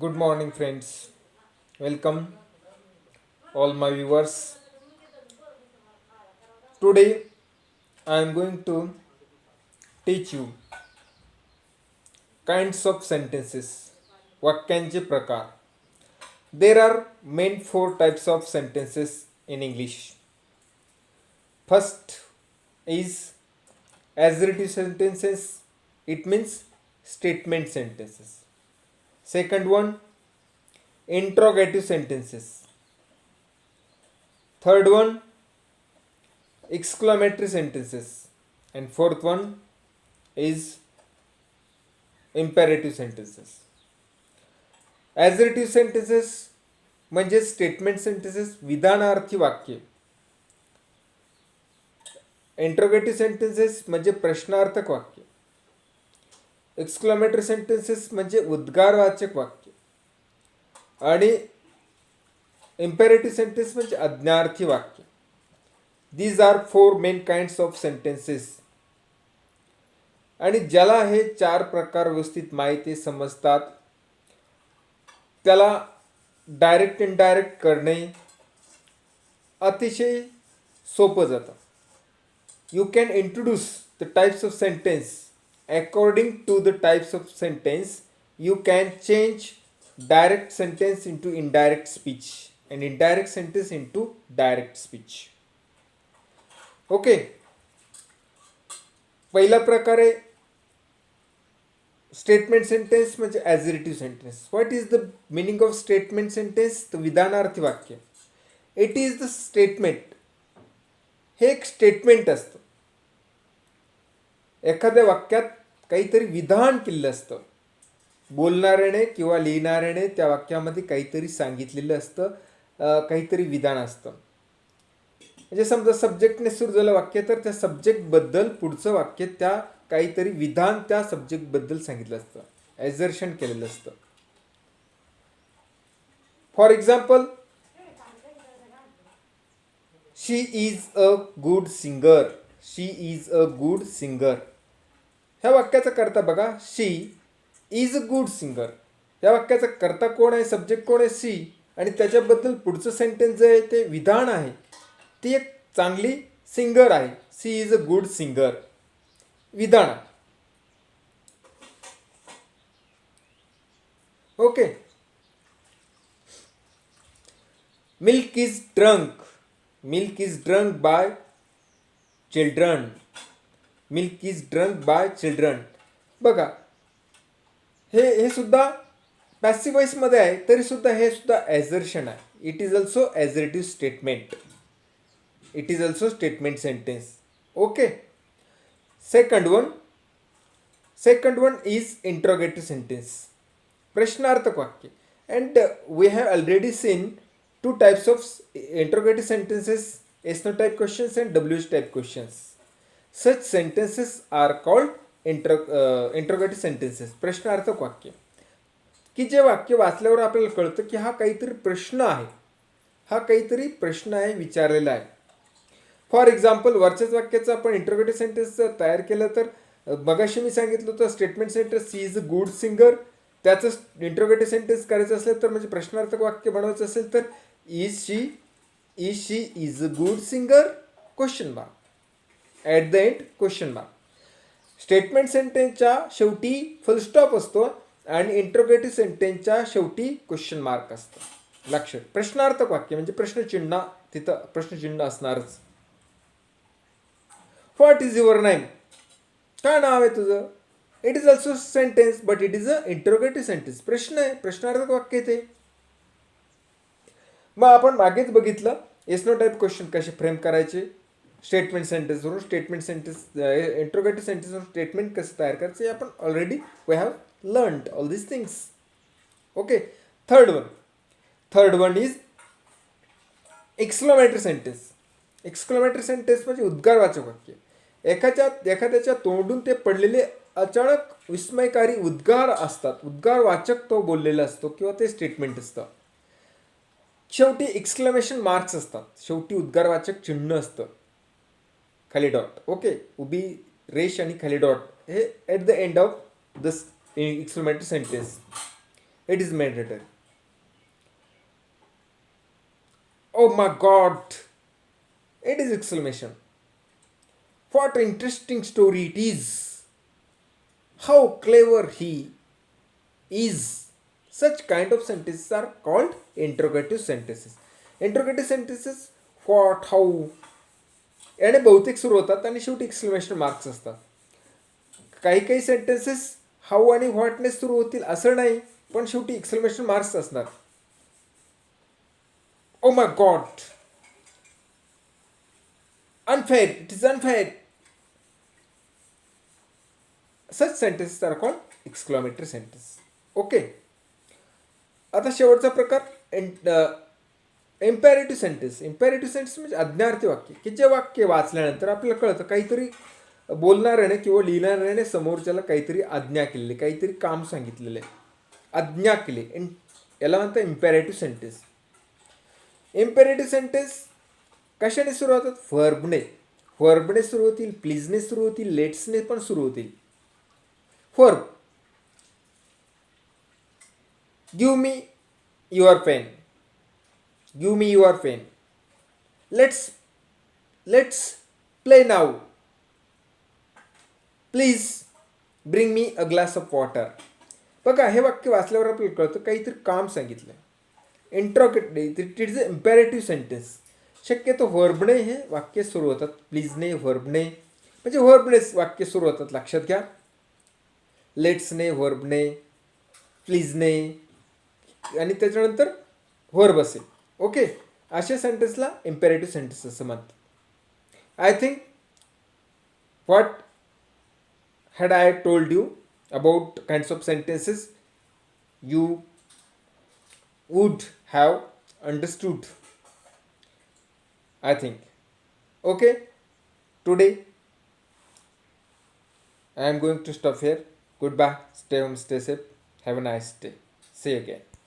Good morning, friends. Welcome, all my viewers. Today, I am going to teach you kinds of sentences. वाक्यांचे प्रकार. There are main four types of sentences in English. First is assertive sentences. It means statement sentences. Second one, interrogative sentences. Third one, exclamatory sentences, and fourth one is imperative sentences. Assertive sentences म्हणजे statement sentences, विधानार्थी वाक्य. Interrogative sentences म्हणजे प्रश्नार्थक वाक्य. Exclamatory sentences म्हणजे उद्गारवाचक वाक्य. आणि imperative sentence म्हणजे आज्ञार्थी वाक्य. These are four main kinds of sentences. आणि ज्याला हे चार प्रकार व्यवस्थित माहिती समजतात त्याला डायरेक्ट इनडायरेक्ट करणे अतिशय सोपं जातं. You can introduce the types of sentence according to the types of sentence. You can change direct sentence into indirect speech and indirect sentence into direct speech. Okay, पहिला प्रकार आहे स्टेटमेंट सेंटेन्स म्हणजे assertive sentence. What is the meaning of statement sentence? तर विधानार्थी वाक्य. It is the statement. हे एक statement असतं. एखाद्या वाक्यात काहीतरी विधान केलेलं असतं. बोलणाऱ्याने किंवा लिहिणाऱ्याने त्या वाक्यामध्ये काहीतरी सांगितलेलं असतं, काहीतरी विधान असतं. म्हणजे समजा सब्जेक्टने सुरू झालं वाक्य तर त्या सब्जेक्टबद्दल पुढचं वाक्य त्या काहीतरी विधान त्या सब्जेक्टबद्दल सांगितलं असतं, ॲझर्शन केलेलं असतं. For example, she is a good singer. She is a good singer. ह्या वाक्याचा करता बघा, शी इज अ गुड सिंगर. या वाक्याचा करता कोण आहे? सब्जेक्ट कोण आहे? सी. आणि त्याच्याबद्दल पुढचं सेंटेन्स जे आहे ते विधान आहे. ती एक चांगली सिंगर आहे. She is a good singer. विधान. Okay. Milk is drunk. Milk is drunk by children. Milk is drunk by children. बघा, हे सुद्धा पॅसिव्ह वॉइसमध्ये आहे तरी सुद्धा हे सुद्धा ॲझर्शन आहे. It is also assertive statement. It is also statement sentence. Okay. Second one is interrogative sentence, प्रश्नार्थक वाक्य. And we have already seen two types of interrogative sentences, yes no type questions and W type questions. Such sentences are called interrogative sentences, प्रश्नार्थक वाक्य. की जे वाक्य वाचल्यावर आपल्याला कळतं की हा काहीतरी प्रश्न आहे, हा काहीतरी प्रश्न आहे, विचारलेला आहे. फॉर एक्झाम्पल, वरच्याच वाक्याचं आपण इंट्रोगेटिव्ह सेंटेन्स तयार केलं तर मगाशी मी सांगितलं होतं statement sentence she is a good singer. त्याचं इंट्रोगेटिव्ह सेंटेन्स करायचं असेल तर म्हणजे प्रश्नार्थक वाक्य बनवायचं असेल तर is she is a good singer question mark. At the end question mark. Statement सेंटेन्सच्या शेवटी फुल स्टॉप असतो आणि इंट्रोगेटिव्ह सेंटेन्सच्या शेवटी क्वेश्चन मार्क असतं. लक्षात. प्रश्नार्थक वाक्य म्हणजे प्रश्नचिन्ह, तिथं प्रश्नचिन्ह असणारच. What is your name? काय नाव आहे तुझं? It is also sentence but it is a interrogative sentence. प्रश्न आहे, प्रश्नार्थक वाक्य ते. मग आपण मागेच बघितलं एस नो टाईप क्वेश्चन कसे फ्रेम करायचे. स्टेटमेंट सेंटेन्सवरून स्टेटमेंट सेंटेन्स, इंट्रोगेटिव्ह सेंटेन्सवरून स्टेटमेंट कसं तयार करायचं हे आपण already we have learned all this things. Okay. Third one is exclamatory sentence. Exclamatory sentence म्हणजे उद्गारवाचक वाक्य. एखाद्याच्या तोंडून ते पडलेले अचानक विस्मयकारी उद्गार असतात. उद्गारवाचक तो बोललेला असतो किंवा ते स्टेटमेंट असतं. शेवटी एक्सक्लेमेशन मार्क्स असतात. शेवटी उद्गारवाचक चिन्ह असतं, खाली डॉट. ओके. उभी रेष आणि खाली डॉट हे at the end of the exclamatory sentence. It is mandatory. Oh my god! It is exclamation. What an interesting story it is. How clever he is. Such kind of sentences are called interrogative sentences. Interrogative sentences what, how याने बहुतेक सुरू होतात आणि शेवटी exclamation marks असतात. काही काही sentences how आणि व्हॉटने सुरू होतील असं नाही, पण शेवटी एक्सक्लेमेशन मार्क्स असणार. Oh my God, unfair, it is unfair. Such sentences are called exclamatory sentence. Okay. आता शेवटचा प्रकार इम्पॅरेटिव्ह सेंटेन्स. इम्पॅरेटिव्ह सेंटेन्स म्हणजे आज्ञार्थी वाक्य, की जे वाक्य वाचल्यानंतर आपल्याला कळतं काहीतरी बोलणाऱ्याने किंवा लिहिणाऱ्याने समोरच्याला काहीतरी आज्ञा केलेली, काहीतरी काम सांगितलेलं आहे, आज्ञा केली. याला म्हणतात इम्पॅरेटिव्ह सेंटेन्स. इम्पॅरेटिव्ह सेंटेन्स कशाने सुरू होतात? व्हर्बने. व्हर्बने सुरू होतील, प्लीजने सुरू होतील, लेट्सने पण सुरू होतील. Verb, give me your pen. Give me your pen. Let's play now. Please bring me a glass of water. बघा, हे वाक्य वाचल्यावर आपल्याला कळतं काहीतरी काम सांगितलं. Interrogative, it is a imperative sentence. शक्यतो व्हर्बने हे वाक्य सुरू होतात. प्लीजने, व्हर्बने, म्हणजे व्हर्बनेच वाक्य सुरू होतात, लक्षात घ्या. लेट्सने, व्हर्बने, प्लीजने आणि त्याच्यानंतर व्हर्ब असेल. ओके, अशा सेंटेन्सला इम्पॅरेटिव्ह सेंटेन्स असं म्हणतात. I think what had I told you about kinds of sentences, you would have understood, I think. Okay, today I am going to stop here. Goodbye, stay home, stay safe, have a nice day, see you again.